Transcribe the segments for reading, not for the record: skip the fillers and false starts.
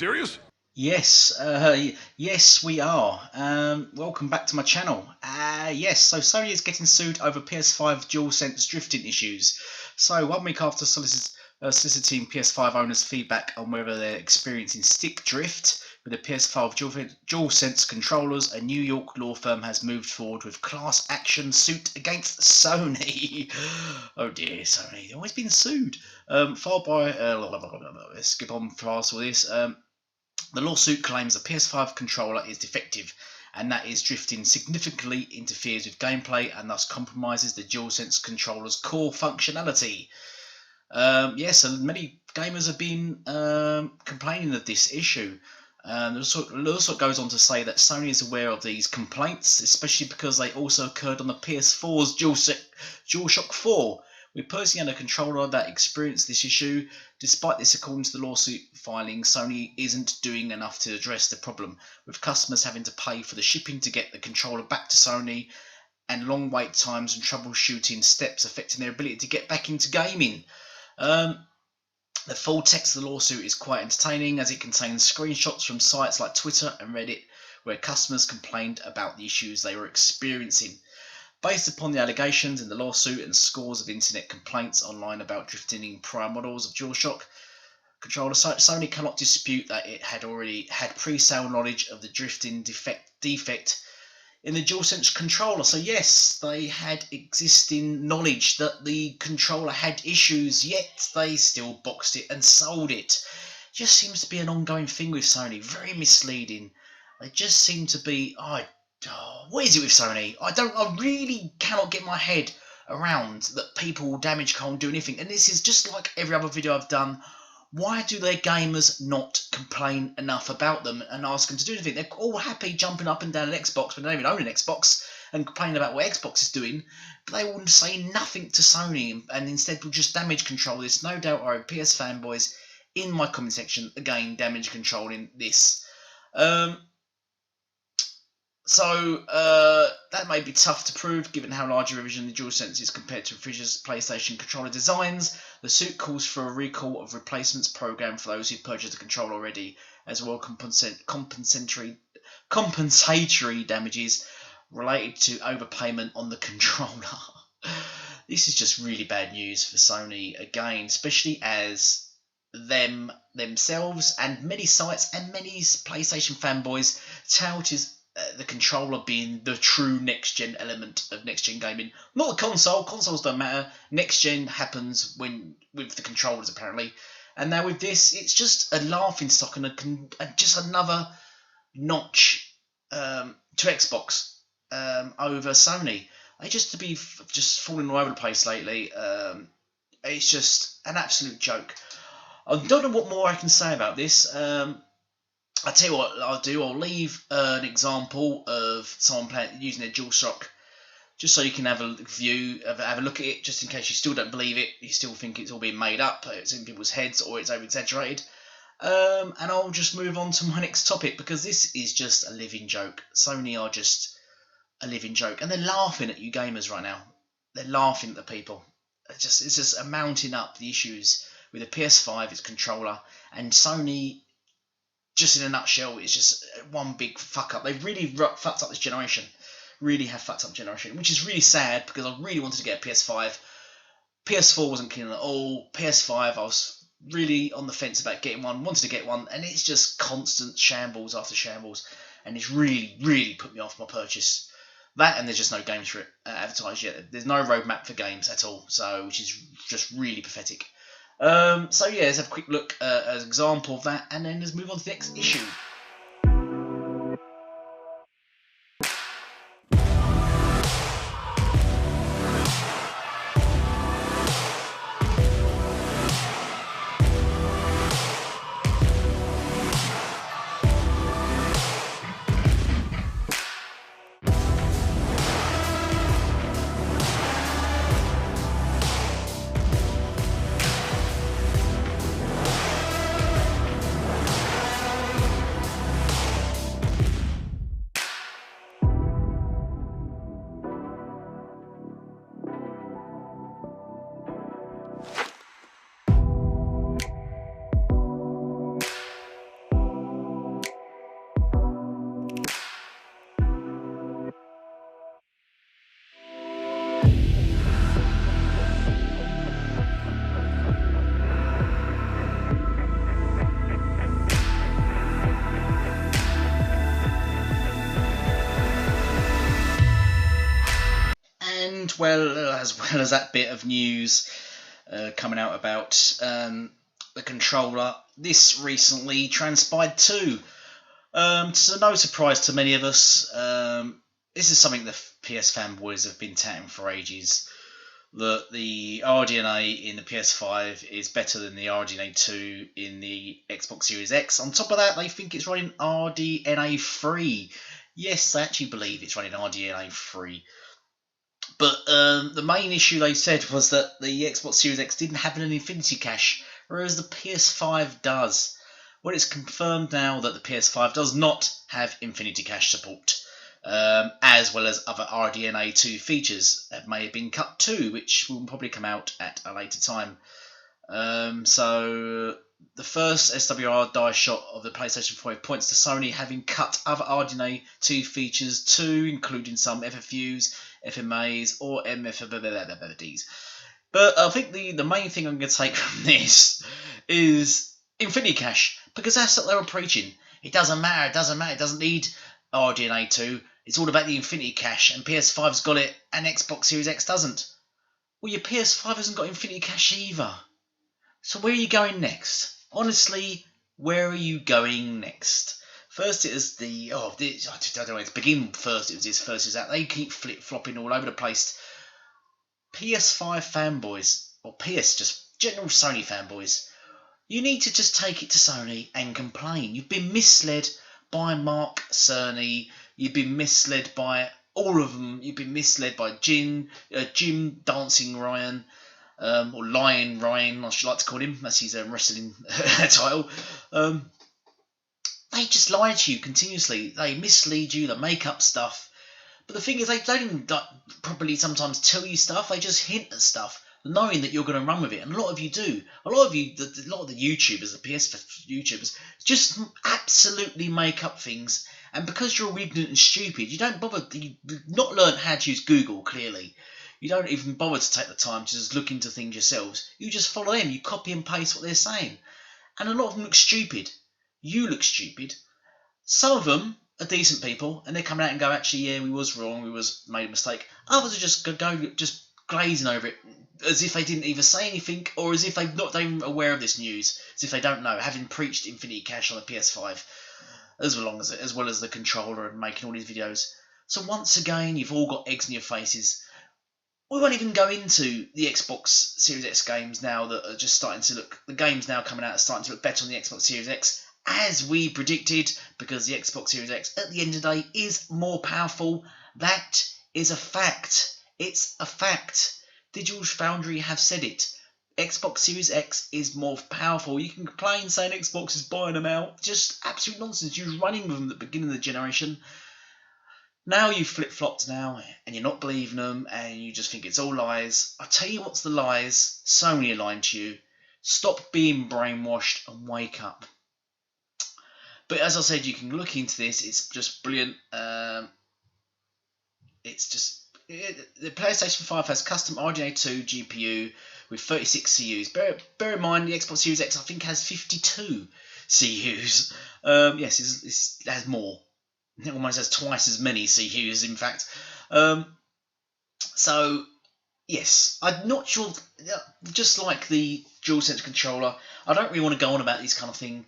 serious? Yes, yes, we are. Welcome back to my channel. Yes, so Sony is getting sued over PS5 DualSense drifting issues. So 1 week after soliciting PS5 owners' feedback on whether they're experiencing stick drift with the PS5 DualSense controllers, a New York law firm has moved forward with class action suit against Sony. Oh dear, Sony, they've always been sued. Filed by let's skip on past all this. The lawsuit claims the PS5 controller is defective and that is drifting significantly interferes with gameplay and thus compromises the DualSense controller's core functionality. Yes, so many gamers have been complaining of this issue. It also goes on to say that Sony is aware of these complaints, especially because they also occurred on the PS4's DualShock 4. We personally had a controller that experienced this issue. Despite this, according to the lawsuit filing, Sony isn't doing enough to address the problem, with customers having to pay for the shipping to get the controller back to Sony, and long wait times and troubleshooting steps affecting their ability to get back into gaming. The full text of the lawsuit is quite entertaining, as it contains screenshots from sites like Twitter and Reddit, where customers complained about the issues they were experiencing. Based upon the allegations in the lawsuit and scores of internet complaints online about drifting in prior models of DualShock controller, Sony cannot dispute that it had already had pre-sale knowledge of the drifting defect in the DualSense controller. So yes, they had existing knowledge that the controller had issues, yet they still boxed it and sold it. Just seems to be an ongoing thing with Sony. Very misleading. They just seem to be... what is it with Sony? I really cannot get my head around that people damage can't do anything. And this is just like every other video I've done. Why do their gamers not complain enough about them and ask them to do anything? They're all happy jumping up and down an Xbox when they don't even own an Xbox and complaining about what Xbox is doing, but they will say nothing to Sony and instead will just damage control this. No doubt are PS fanboys in my comment section, again, damage controlling this. That may be tough to prove given how large a revision the DualSense is compared to previous PlayStation controller designs. The suit calls for a recall of replacements program for those who purchased the controller already, as well as compensatory damages related to overpayment on the controller. This is just really bad news for Sony again, especially as themselves and many sites and many PlayStation fanboys touted the controller being the true next-gen element of next-gen gaming. Not the console. Consoles don't matter. Next-gen happens with the controllers, apparently. And now with this, it's just a laughing stock and just another notch to Xbox over Sony. They just falling all over the place lately. It's just an absolute joke. I don't know what more I can say about this. I'll tell you what I'll do. I'll leave an example of someone using their DualShock, just so you can have a view, have a look at it, just in case you still don't believe it, you still think it's all being made up, it's in people's heads, or it's over-exaggerated. And I'll just move on to my next topic, because this is just a living joke. Sony are just a living joke, and they're laughing at you gamers right now. They're laughing at the people. It's just a mounting up the issues with the PS5, its controller, and Sony. Just in a nutshell, it's just one big fuck up. They've really fucked up this generation. Really have fucked up generation, which is really sad because I really wanted to get a PS5. PS4 wasn't keen at all. PS5, I was really on the fence about getting one. Wanted to get one, and it's just constant shambles after shambles, and it's really, really put me off my purchase. That, and there's just no games for it advertised yet. There's no roadmap for games at all, which is just really pathetic. So yeah, let's have a quick look as an example of that, and then let's move on to the next issue. as well as that bit of news coming out about the controller, this recently transpired too. So no surprise to many of us. This is something the PS fanboys have been touting for ages. That the RDNA in the PS5 is better than the RDNA 2 in the Xbox Series X. On top of that, they think it's running RDNA 3. Yes, they actually believe it's running RDNA 3. But the main issue they said was that the Xbox Series X didn't have an Infinity Cache, whereas the PS5 does. Well, it's confirmed now that the PS5 does not have Infinity Cache support. As well as other RDNA 2 features that may have been cut too, which will probably come out at a later time. So the first SWR die shot of the PlayStation 5 points to Sony having cut other RDNA 2 features too, including some FFUs, FMAs, or MFDs. But I think the main thing I'm going to take from this is Infinity Cache, because that's what they were preaching. It doesn't matter, it doesn't need RDNA 2. It's all about the Infinity Cache, and PS5's got it, and Xbox Series X doesn't. Well, your PS5 hasn't got Infinity Cache either. So where are you going next? Honestly, where are you going next? First it was I don't know where to begin first. It was this, first is that. They keep flip-flopping all over the place. PS5 fanboys, or just general Sony fanboys, you need to just take it to Sony and complain. You've been misled by Mark Cerny. You've been misled by all of them. You've been misled by Jim Dancing Ryan, or Lion Ryan, I should like to call him. That's his wrestling title. They just lie to you continuously. They mislead you. They make up stuff. But the thing is, they don't even properly sometimes tell you stuff. They just hint at stuff, knowing that you're going to run with it. And a lot of you do. A lot of the YouTubers, the PS YouTubers, just absolutely make up things. And because you're all ignorant and stupid, you don't bother. You've not learned how to use Google, clearly. You don't even bother to take the time to just look into things yourselves. You just follow them. You copy and paste what they're saying. And a lot of them look stupid. You look stupid. Some of them are decent people, and they come out and go, actually, yeah, we was wrong, we was made a mistake. Others are just just glazing over it, as if they didn't either say anything, or as if they're not even aware of this news, as if they don't know, having preached Infinity Cache on the PS5, as well as the controller and making all these videos. So once again, you've all got eggs in your faces. We won't even go into the Xbox Series X games now that are just starting to look. The games now coming out are starting to look better on the Xbox Series X, as we predicted, because the Xbox Series X at the end of the day is more powerful. That is a fact. It's a fact. Digital Foundry have said it. Xbox Series X is more powerful. You can complain saying Xbox is buying them out. Just absolute nonsense. You were running with them at the beginning of the generation. Now you've flip-flopped now, and you're not believing them, and you just think it's all lies. I'll tell you what's the lies. Sony are lying to you. Stop being brainwashed and wake up. But as I said, you can look into this. It's just brilliant. The PlayStation 5 has custom RDNA 2 GPU with 36 CUs. Bear in mind, the Xbox Series X I think has 52 CUs. Yes, it has more. It almost has twice as many CUs, in fact. So, yes, I'm not sure. Just like the Duelsense controller, I don't really want to go on about this kind of thing.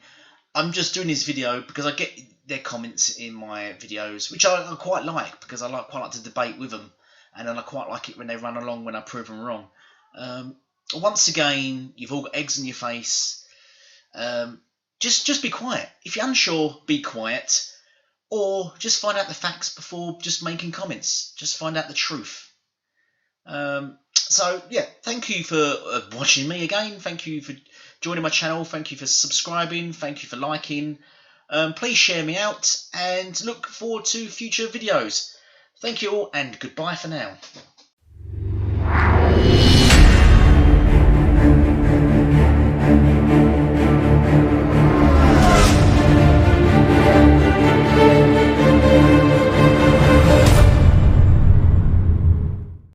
I'm just doing this video because I get their comments in my videos, which I quite like, because I quite like to debate with them, and then I quite like it when they run along when I prove them wrong. Once again, you've all got eggs in your face. Just be quiet. If you're unsure, be quiet. Or just find out the facts before just making comments. Just find out the truth. So, yeah, thank you for watching me again. Thank you for joining my channel. Thank you for subscribing. Thank you for liking. Please share me out and look forward to future videos. Thank you all, and goodbye for now.